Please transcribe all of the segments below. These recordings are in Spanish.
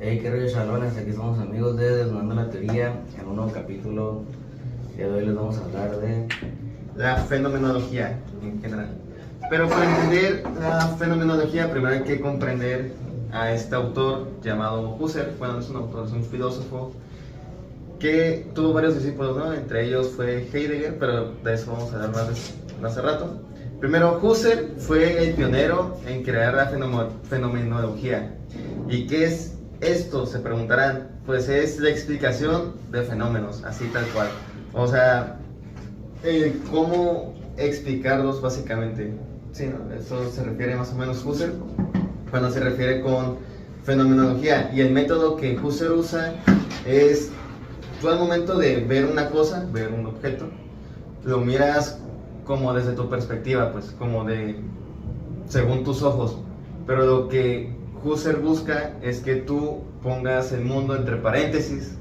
Hey, qué rollo, chalones, aquí somos amigos de Desnudando la Teoría. En un nuevo capítulo de hoy les vamos a hablar de la fenomenología en general. Pero para entender la fenomenología, primero hay que comprender a este autor llamado Husserl. Bueno, no es un autor, es un filósofo que tuvo varios discípulos, ¿no? Entre ellos fue Heidegger, pero de eso vamos a hablar más hace rato. Primero, Husserl fue el pionero en crear la fenomenología. ¿Y qué es esto? Se preguntarán. Pues es la explicación de fenómenos, así tal cual. O sea, cómo explicarlos básicamente. Sí, ¿no? Eso se refiere más o menos Husserl cuando se refiere con fenomenología. Y el método que Husserl usa es, tú al momento de ver una cosa, ver un objeto, lo miras como desde tu perspectiva, pues como de según tus ojos, pero lo que Husserl busca es que tú pongas el mundo entre paréntesis,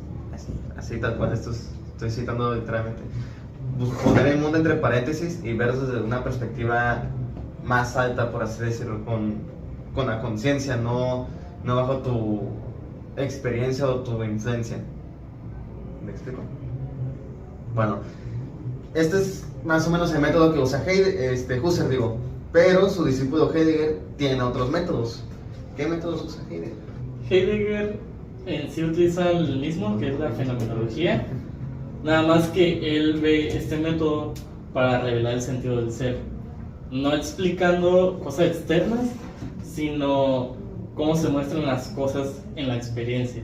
así tal cual, estoy citando literalmente, poner el mundo entre paréntesis y ver desde una perspectiva más alta, por así decirlo, con la conciencia, no bajo tu experiencia o tu influencia. ¿Me explico? Bueno, este es más o menos el método que usa Husserl, digo, pero su discípulo Heidegger tiene otros métodos. ¿Qué métodos usa Heidegger? Heidegger en sí utiliza el mismo, que es la fenomenología, nada más que él ve este método para revelar el sentido del ser, no explicando cosas externas, sino cómo se muestran las cosas en la experiencia,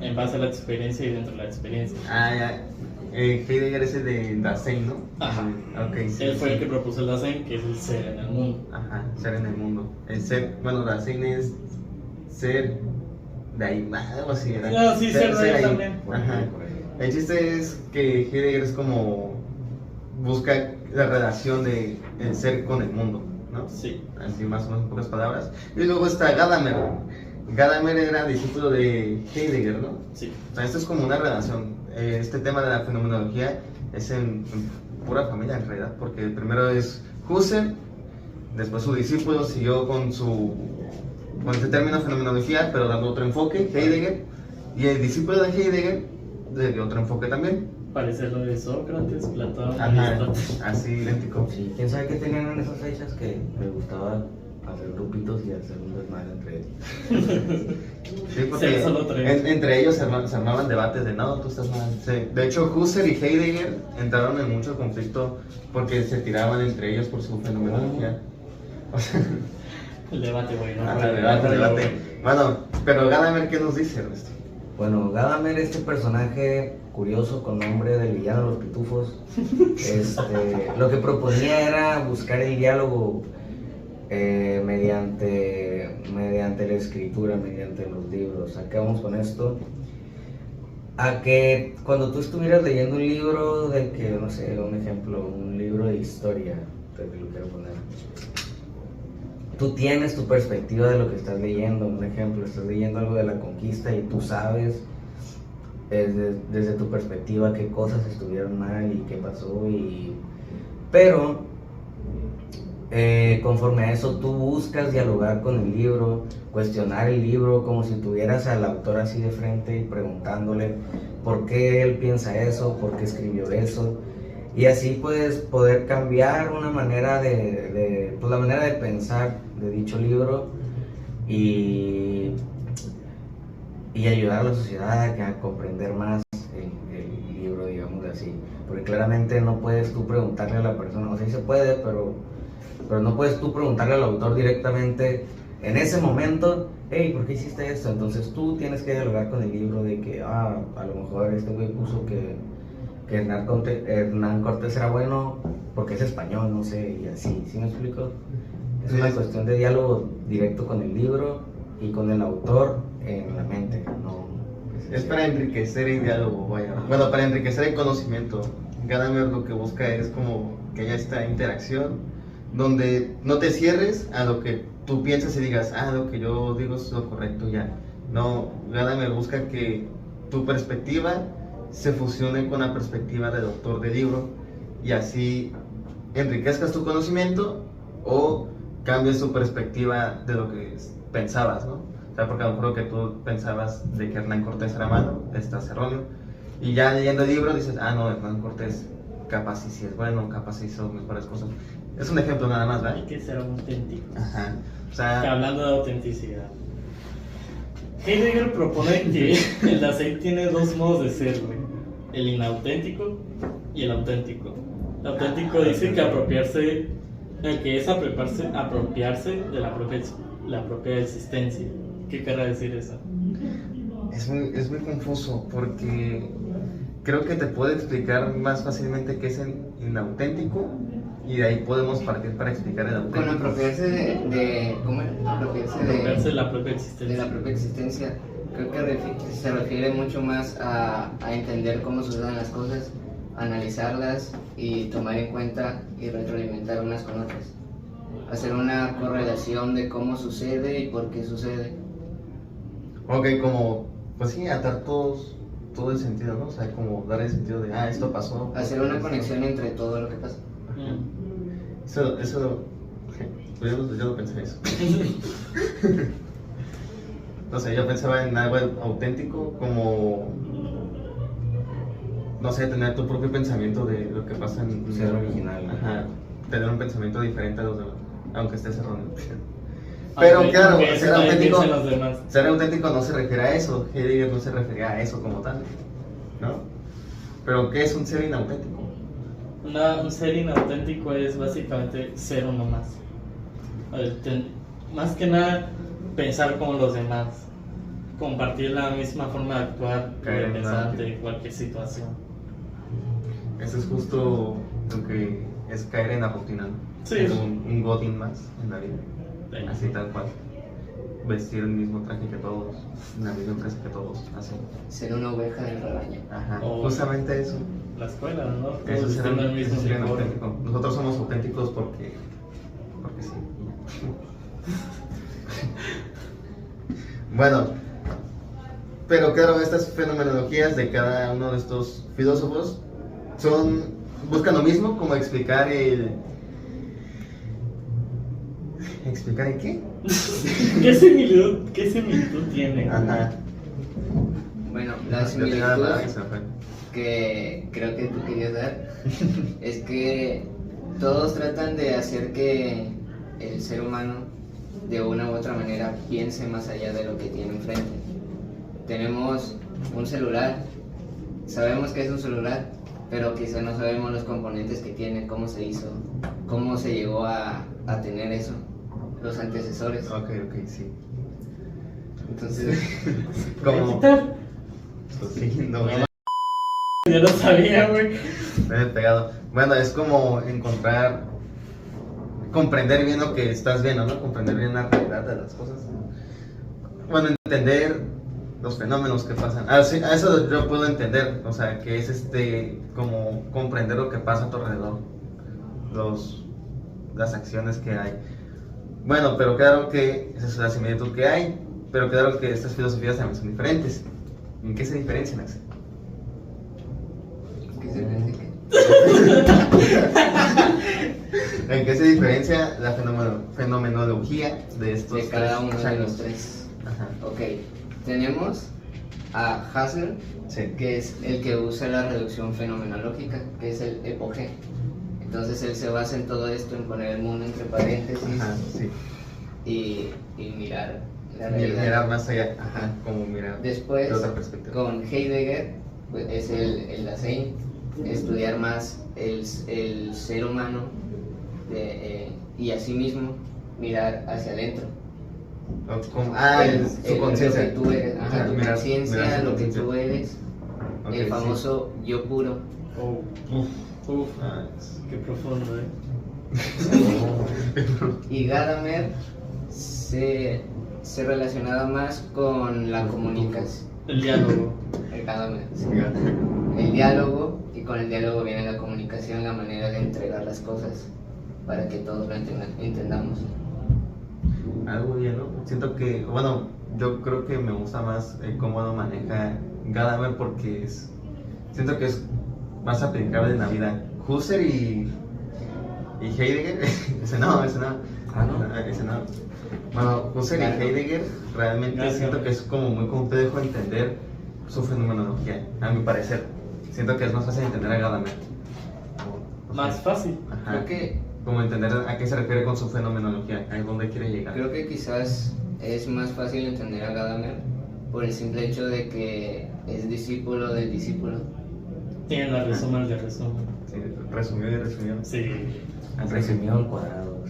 en base a la experiencia y dentro de la experiencia. Ah, ya. Heidegger es el de Dasein, ¿no? Ajá. Okay, sí, Él fue sí. el que propuso el Dasein, que es el ser en el mundo. Ajá, ser en el mundo. El ser, bueno, Dasein es ser de ahí, algo así, ¿verdad? No, sí, ser de ahí ahí. también. Ajá. El chiste es que Heidegger es como busca la relación de el ser con el mundo, ¿no? Sí. Así más o menos en pocas palabras. Y luego está Gadamer. Gadamer era discípulo de Heidegger, ¿no? Sí. O sea, esto es como una relación. Este tema de la fenomenología es en pura familia en realidad, porque primero es Husserl, después su discípulo siguió con este término fenomenología, pero dando otro enfoque, Heidegger, y el discípulo de Heidegger le dio otro enfoque también. Parece lo de Sócrates, Platón, Ajá, Aristóteles. así idéntico. Sí, quién sabe qué tenían en esas fechas que les gustaba hacer grupitos y hacer un desmadre entre ellos. Sí, porque solo tres. entre ellos se armaban debates de no, tú estás mal. Sí. De hecho, Husserl y Heidegger entraron en mucho conflicto porque se tiraban entre ellos por su fenomenología. O sea, El debate, güey, ¿no? debate. Bueno, pero Gadamer, ¿qué nos dice, Ernesto? Bueno, Gadamer, este personaje curioso con nombre del villano de los pitufos, lo que proponía era buscar el diálogo mediante la escritura, mediante los libros. ¿A qué vamos con esto? A que cuando tú estuvieras leyendo un libro de que, no sé, un ejemplo, un libro de historia, te lo quiero poner. Tú tienes tu perspectiva de lo que estás leyendo. Un ejemplo, estás leyendo algo de la conquista y tú sabes desde tu perspectiva qué cosas estuvieron mal y qué pasó. Pero conforme a eso tú buscas dialogar con el libro, cuestionar el libro como si tuvieras al autor así de frente y preguntándole por qué él piensa eso, por qué escribió eso. Y así puedes poder cambiar una manera pues la manera de pensar de dicho libro y ayudar a la sociedad a comprender más el libro, digamos así. Porque claramente no puedes tú preguntarle a la persona, o sea, sí se puede, pero no puedes tú preguntarle al autor directamente en ese momento, hey, ¿por qué hiciste esto? Entonces tú tienes que dialogar con el libro de que, a lo mejor este güey puso que Hernán Cortés era bueno porque es español, no sé, y así, ¿sí me explico? Es una cuestión de diálogo directo con el libro y con el autor en la mente, no. Es para enriquecer el diálogo, vaya. Bueno, para enriquecer el conocimiento. Gadamer lo que busca es como que haya esta interacción donde no te cierres a lo que tú piensas y digas, lo que yo digo es lo correcto ya. No, Gadamer busca que tu perspectiva se fusione con la perspectiva del autor del libro y así enriquezcas tu conocimiento o cambies tu perspectiva de lo que pensabas, ¿no? O sea, porque a lo mejor lo que tú pensabas de que Hernán Cortés era malo, estás erróneo. Y ya leyendo el libro dices, ah, no, Hernán Cortés capaz sí es bueno, capaz sí hizo mejores cosas. Es un ejemplo nada más, ¿verdad? Hay que ser auténtico. Ajá. O sea, Hablando de autenticidad, Heidegger propone que el Dasein tiene dos modos de ser, güey. El inauténtico y el auténtico. El auténtico dice que es apropiarse de la propia existencia. ¿Qué querrá decir eso? es muy confuso porque creo que te puede explicar más fácilmente qué es el inauténtico y de ahí podemos partir para explicar el auténtico. Con apropiarse ¿cómo es? Apropiarse de la propia de existencia. la propia existencia, creo que se refiere mucho más a entender cómo suceden las cosas, analizarlas y tomar en cuenta y retroalimentar unas con otras. Hacer una correlación de cómo sucede y por qué sucede. Ok, como, pues sí, atar todo el sentido, ¿no? O sea, como dar el sentido de, esto pasó. Hacer una conexión entre todo lo que pasa. Eso, pues yo no pensé eso. No sé, yo pensaba en algo auténtico como, no sé, tener tu propio pensamiento de lo que pasa en... Ser original. Ajá, tener un pensamiento diferente a los demás, aunque estés erróneo. Pero claro, Aunque ser eso también auténtico, piensen los demás. ser auténtico no se refiere a eso, Heidegger no se refería a eso como tal, ¿no? Pero ¿qué es un ser inauténtico? Un ser inauténtico es básicamente ser uno más. Más que nada, pensar como los demás. Compartir la misma forma de actuar, Caer de en pensar una- ante cualquier situación. Eso es justo lo que es caer en la rutina, ¿no? Sí. Ser un godín más en la vida, Sí. así tal cual. Vestir el mismo traje que todos, la misma empresa que todos hacen. Ser una oveja del rebaño. Ajá, O- justamente eso. La escuela, ¿no? Eso Todos es vistiendo el mismo ser uniforme. auténtico. Nosotros somos auténticos porque sí. Bueno, pero claro, estas fenomenologías de cada uno de estos filósofos buscan lo mismo, como explicar el... ¿Explicar el qué? ¿Qué similitud tiene? Ajá. Bueno, la Yo tenía la similitud palabra y se me fue. que creo que tú querías dar es que todos tratan de hacer que el ser humano de una u otra manera piense más allá de lo que tiene enfrente. Tenemos un celular, sabemos que es un celular, pero quizá no sabemos los componentes que tiene, cómo se hizo, cómo se llegó a tener eso, los antecesores. Ok, sí. Entonces, Como... ¿Quitar? Pues sí, no, No, yo no sabía, güey. me he pegado. Bueno, es como comprender bien lo que estás viendo, ¿no? Comprender bien la realidad de las cosas. Bueno, entender los fenómenos que pasan. Sí, a eso yo puedo entender, o sea, que es como comprender lo que pasa a tu alrededor, las acciones que hay. Bueno, pero claro que esa es la similitud que hay, pero claro que estas filosofías también son diferentes. ¿En qué se diferencian, Axel? ¿qué se piensa que? ¿En qué se diferencia la fenomenología de estos De cada tres uno de changos? los tres. Ajá. Ok, tenemos a Husserl, Sí. que es el que usa la reducción fenomenológica, que es el epogé. Entonces él se basa en todo esto, en poner el mundo entre paréntesis Ajá, sí. y mirar la realidad. Mirar más allá, Ajá. como mirar Después, de otra perspectiva. con Heidegger, pues, es el Dasein, estudiar más el ser humano y asimismo mirar hacia adentro. Su conciencia. Lo que tú eres, ajá, tu Mirar conciencia, su lo que conciencia. tú eres, Ok, el sí. famoso yo puro. Oh, Uf. qué profundo, Y Gadamer se relacionaba más con la comunicación. El diálogo. El Gadamer, sí. El diálogo, y con el diálogo viene la comunicación, la manera de entregar las cosas para que todos lo entendamos. Algo bien, ¿no? Siento que, bueno, yo creo que me gusta más cómo lo maneja Gadamer porque siento que es más aplicable en la vida. Husserl y Heidegger, ese no. Ah, ¿no? Ese no. Bueno, Husserl y Claro. Heidegger realmente Gracias. siento que es como muy complejo entender su fenomenología, a mi parecer. Siento que es más fácil entender a Gadamer. O sea, Más fácil. Ajá. Creo que, Como entender a qué se refiere con su fenomenología, a dónde quiere llegar. creo que quizás es más fácil entender a Gadamer por el simple hecho de que es discípulo del discípulo. Tiene la resumen de resumen. Sí, resumió y resumió. Sí. Resumió al cuadrado.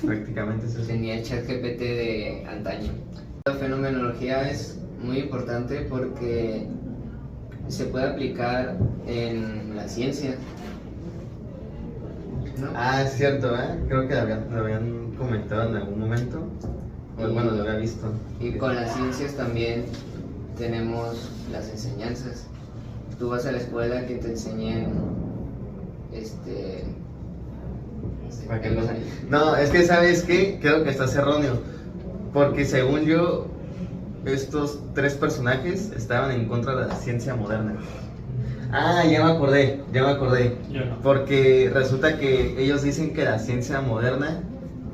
Prácticamente es eso. Tenía el chat GPT de antaño. La fenomenología es muy importante porque se puede aplicar en la ciencia, ¿no? Ah, es cierto, ¿eh? Creo que lo habían comentado en algún momento. O, bueno, lo había visto. Y con las ciencias también tenemos las enseñanzas. Tú vas a la escuela que te enseñen Para que no, es que ¿sabes qué? Creo que estás erróneo. Porque según yo, estos tres personajes estaban en contra de la ciencia moderna. Ah, ya me acordé. Yo no. Porque resulta que ellos dicen que la ciencia moderna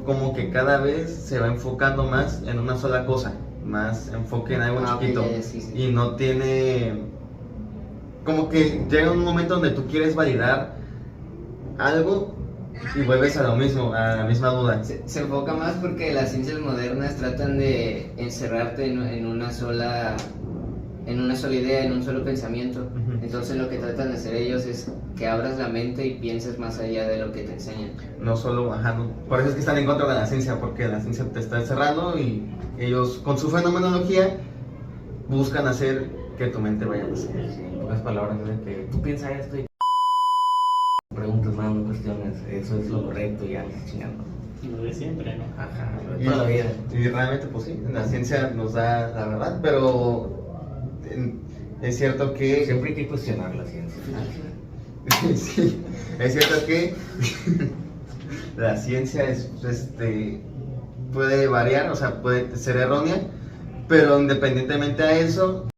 como que cada vez se va enfocando más en una sola cosa, más enfoque en algo Ah, ok, chiquito ya, sí, sí. y no tiene, como que llega un momento donde tú quieres validar algo y vuelves a lo mismo, a la misma duda. Se enfoca más porque las ciencias modernas tratan de encerrarte en una sola idea, en un solo pensamiento. Ujú. Entonces lo que tratan de hacer ellos es que abras la mente y pienses más allá de lo que te enseñan. No solo, ajá, no. Por eso es que están en contra de la ciencia, porque la ciencia te está encerrando y ellos con su fenomenología buscan hacer que tu mente vaya más allá. Sí, en pocas palabras, es de que tú piensas esto y preguntas más, no cuestiones. Eso es lo correcto y ya estás chingando. Lo de siempre, ¿no? Ajá, lo de toda la vida. Y realmente, pues sí, la ciencia nos da la verdad, pero es cierto que... Siempre hay que cuestionar la ciencia. Sí, es cierto que la ciencia puede variar, o sea, puede ser errónea, pero independientemente a eso,